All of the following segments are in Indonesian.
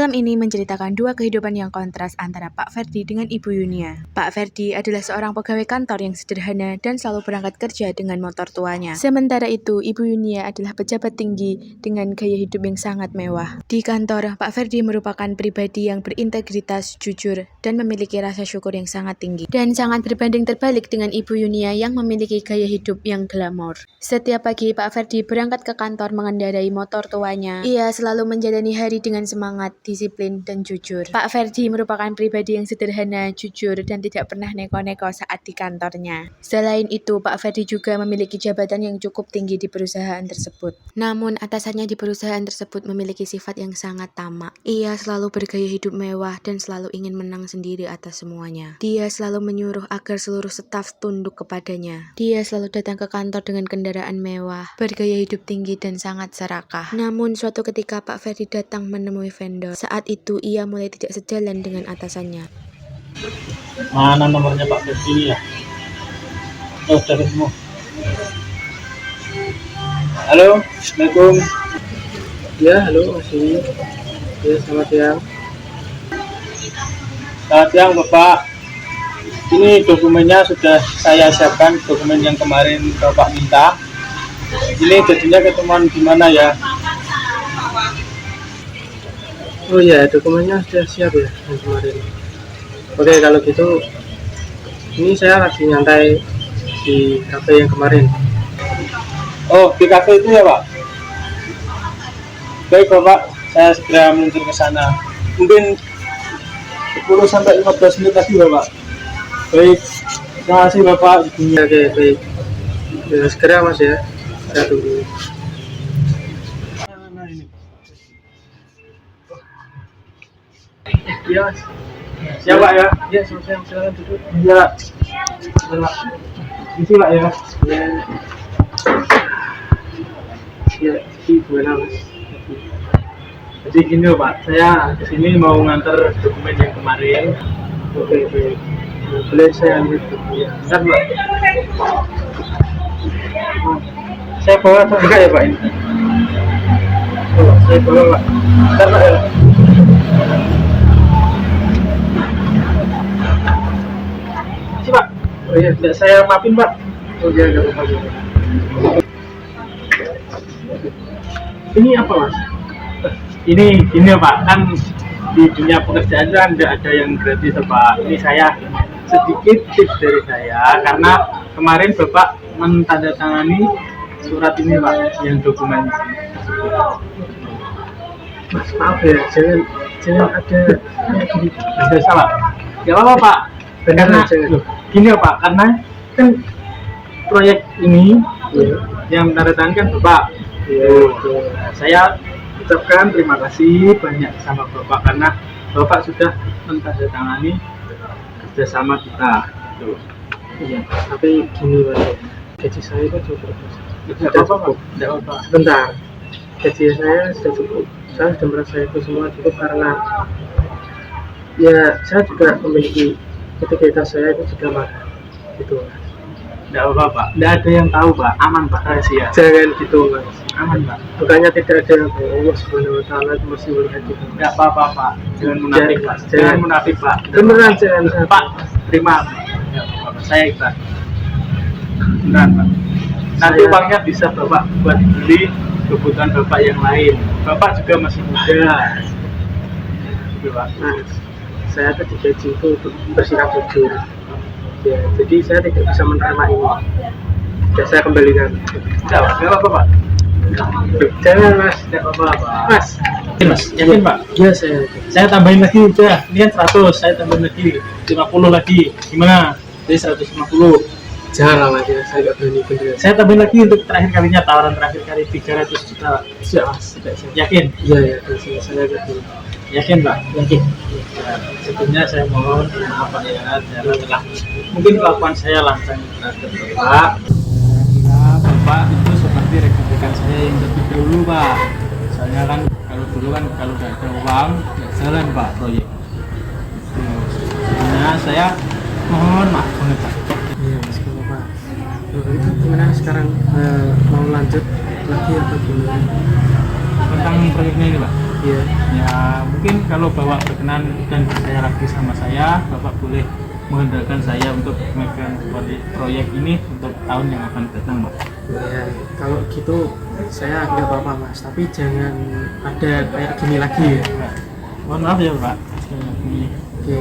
Film ini menceritakan dua kehidupan yang kontras antara Pak Ferdi dengan Ibu Yunia. Pak Ferdi adalah seorang pegawai kantor yang sederhana dan selalu berangkat kerja dengan motor tuanya. Sementara itu, Ibu Yunia adalah pejabat tinggi dengan gaya hidup yang sangat mewah. Di kantor, Pak Ferdi merupakan pribadi yang berintegritas, jujur, dan memiliki rasa syukur yang sangat tinggi. Dan sangat berbanding terbalik dengan Ibu Yunia yang memiliki gaya hidup yang glamor. Setiap pagi, Pak Ferdi berangkat ke kantor mengendarai motor tuanya. Ia selalu menjalani hari dengan semangat, disiplin, dan jujur. Pak Ferdi merupakan pribadi yang sederhana, jujur, dan tidak pernah neko-neko saat di kantornya. Selain itu, Pak Ferdi juga memiliki jabatan yang cukup tinggi di perusahaan tersebut. Namun, atasannya di perusahaan tersebut memiliki sifat yang sangat tamak. Ia selalu bergaya hidup mewah dan selalu ingin menang sendiri atas semuanya. Dia selalu menyuruh agar seluruh staf tunduk kepadanya. Dia selalu datang ke kantor dengan kendaraan mewah, bergaya hidup tinggi, dan sangat serakah. Namun, suatu ketika Pak Ferdi datang menemui vendor. Saat itu ia mulai tidak sejalan dengan atasannya. Mana nomornya Pak Ferdi ya? Oh, sudah ketemu. Halo, Assalamualaikum. Ya, halo, masih. Ya, selamat siang. Selamat siang Bapak. Ini dokumennya sudah saya siapkan, dokumen yang kemarin Bapak minta. Ini jadinya ketemuan di mana ya? Oh ya, dokumennya sudah siap ya yang kemarin. Oke, kalau gitu ini saya lagi nyantai di kafe yang kemarin. Oh, di kafe itu ya Pak? Baik Bapak, saya segera meluncur ke sana. Mungkin 10-15 menit lagi Bapak. Baik, terima kasih Bapak. Oke, baik. Ya, segera Mas ya. Saya tunggu. Iya Mas. Siap Pak ya? Ya, silakan duduk. Iya. Pak. Isi Pak ya? Ya. Ya, gimana Mas? Jadi gini Pak, saya kesini mau nganter dokumen yang kemarin. Oke, baik. Boleh saya ambil dokumennya? Bentar Pak. Saya bawa atau enggak ya Pak ini? Oh, saya bawa Pak. Bentar Pak ya. Isi Pak. Oh iya, Tidak saya maafin Pak. oh iya, nggak apa-apa. Ini apa Mas? Ini gini Pak, kan di dunia pekerjaan kan ada yang gratis Pak. Ini saya sedikit tips dari saya, karena kemarin Bapak menandatangani surat ini Pak, yang dokumen Mas, maaf ya, jangan ada gini. ada salah. Gak apa-apa Pak, karena loh, gini ya Pak, karena kan proyek ini yang menandatangani kan Bapak. Saya ucapkan terima kasih banyak sama Bapak karena Bapak sudah menandatangani kerjasama kita. Iya, tapi gini Mas, gaji saya kan cukup. Tidak apa-apa, tidak apa-apa. Sebentar, gaji saya sudah cukup. Saya sudah merasa itu semua cukup karena ya saya juga memiliki integritas saya itu juga Mas. Gitu Mas. Tidak apa-apa Pak, tidak ada yang tahu Pak, aman Pak, rahasia. Jangan gitu Mas. Aman Pak. Bukannya tidak ada yang Allah Subhanahu wa Ta'ala itu masih melihat itu. Tidak apa-apa Pak, jangan munafik Pak, jangan munafik Pak. Beneran jangan Pak, terima. Ya, Bapak, saya ikhlas. Beneran Pak. Nanti uangnya bisa Bapak buat beli kebutuhan Bapak yang lain. Bapak juga masih muda. Gitu Pak. Mas, saya tadi gaji itu untuk bersikap jujur. Ya, jadi saya tidak bisa menerima ini. Ya, saya kembalikan. Tidak Pak, tidak apa-apa Pak. Jangan Mas. Tidak apa-apa Pak. Mas, Mas, yakin Pak? ya Saya tambahin lagi udah, ini kan 100, saya tambahin lagi 50 lagi. Gimana? Jadi 150. jangan Mas ya, saya nggak berani beneran. Saya tambahin lagi untuk terakhir kalinya, tawaran terakhir kali 300 juta. Siap Mas, yakin? Iya, saya ngerti. Yakin Pak? Yakin. Ya, sebelumnya saya mohon maaf Pak ya, karena telah mungkin kelakuan saya lancang terhadap Bapak. Nah, Bapak itu seperti rekan-rekan saya yang lebih dulu Pak. Soalnya kan kalau dulu kan kalau nggak ada uang nggak jalan Pak proyek. Nah, saya mohon maaf banget Pak. Iya, Mas, nggak apa-apa. Itu gimana sekarang, mau lanjut lagi apa gimana? Tentang proyeknya ini Pak. Iya. Ya mungkin kalau Bapak berkenan dan percaya lagi sama saya, Bapak boleh mengandalkan saya untuk memegang proyek ini untuk tahun yang akan datang, Pak. Ya, kalau gitu saya nggak apa-apa Mas, tapi jangan ada kayak gini lagi ya. Pak, mohon maaf ya Pak. Oke,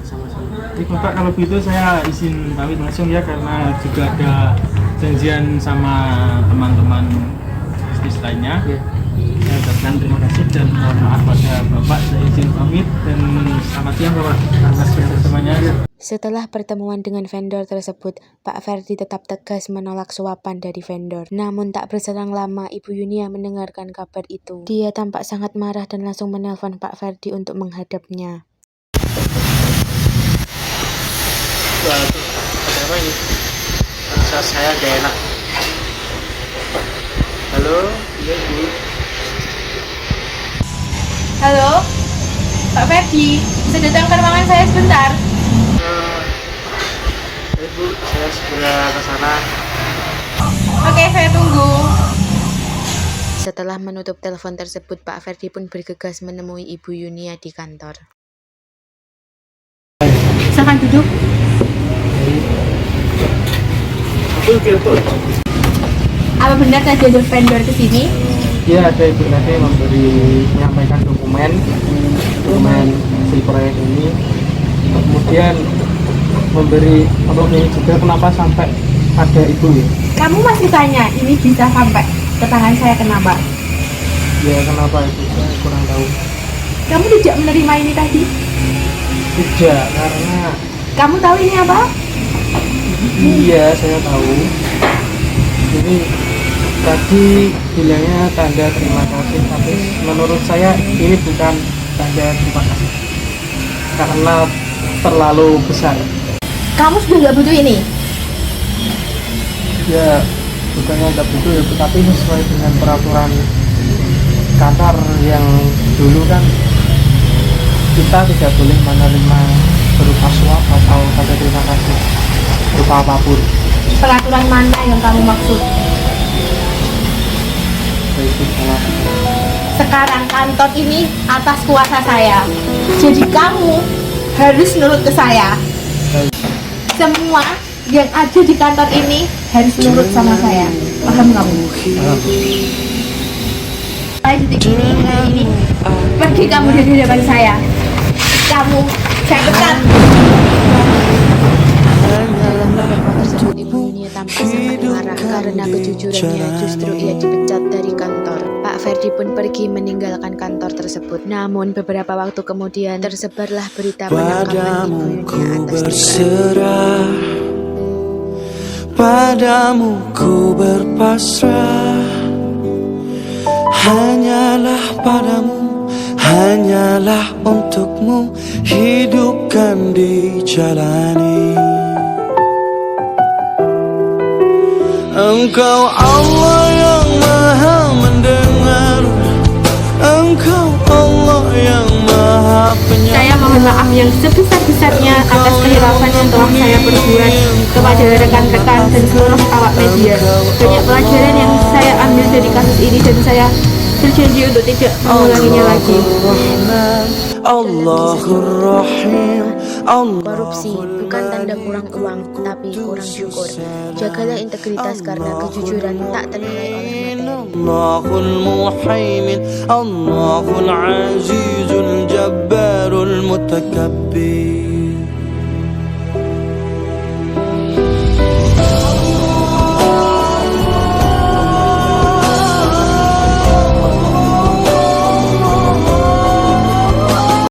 sama-sama. Jadi Bapak kalau begitu saya izin pamit langsung ya, karena juga ada janjian sama teman-teman bisnis lainnya. Ya. Saya ucapkan terima kasih dan mohon maaf pada Bapak. Saya izin pamit dan selamat siang Bapak. Selamat siang semuanya. Setelah pertemuan dengan vendor tersebut, Pak Ferdi tetap tegas menolak suapan dari vendor. Namun tak berselang lama, Ibu Yunia mendengarkan kabar itu. Dia tampak sangat marah dan langsung menelpon Pak Ferdi untuk menghadapnya. Waduh, ada apa ini? Rasa saya gak enak. Halo, iya Bu. Halo, Pak Ferdi, bisa datang ke ruangan saya sebentar? Bu, saya segera ke sana. Oke, saya tunggu. Setelah menutup telepon tersebut, Pak Ferdi pun bergegas menemui Ibu Yunia di kantor. Silakan duduk. Apa benar tadi ada vendor ke sini? Iya, ada Ibu tadi menyampaikan dokumen hasil proyek ini, kemudian memberi ini juga kenapa sampai ada Ibu ya? Kamu masih tanya, ini bisa sampai ke tangan saya kenapa? Ya kenapa itu saya kurang tahu. Kamu tidak menerima ini tadi? Tidak, karena Kamu tahu ini apa? iya saya tahu. Ini tadi bilangnya tanda terima kasih, tapi menurut saya ini bukan tanda terima kasih karena terlalu besar. Kamu sudah nggak butuh ini? Ya bukannya nggak butuh ya, tapi sesuai dengan peraturan kantor yang dulu kan kita tidak boleh menerima berupa suap atau tanda terima kasih berupa apapun. Peraturan mana yang kamu maksud? Baik, salah. Sekarang kantor ini atas kuasa saya. Jadi kamu harus nurut ke saya. Baik. Semua yang ada di kantor ini harus nurut sama saya. Paham kamu? Mulai detik ini, pergi kamu dari hadapan saya. Kamu, saya pecat. Dalam beberapa tersebut, Ibu Yunia tampak sangat marah karena kejujurannya justru ia dipecat dari kantor. Pak Ferdi pun pergi meninggalkan kantor tersebut. Namun beberapa waktu kemudian tersebarlah berita penangkapan Ibu Yunia atas berserah, padamu ku berpasrah, hanyalah padamu, hanyalah untukmu hidupkan dijalani. Engkau Allah yang maha mendengar, Engkau Allah yang maha penyayang. Saya mohon maaf yang sebesar-besarnya atas kehilafan yang telah saya perbuat kepada rekan-rekan dan seluruh awak media. Banyak pelajaran yang saya ambil dari kasus ini dan saya berjanji untuk tidak mengulanginya lagi. Allahur Rahim. Korupsi bukan tanda kurang uang, tapi kurang syukur. Jagalah integritas karena kejujuran tak ternilai oleh materi. Allahul Muhaimin, Allahul Azizul Jabbarul Mutakabbir.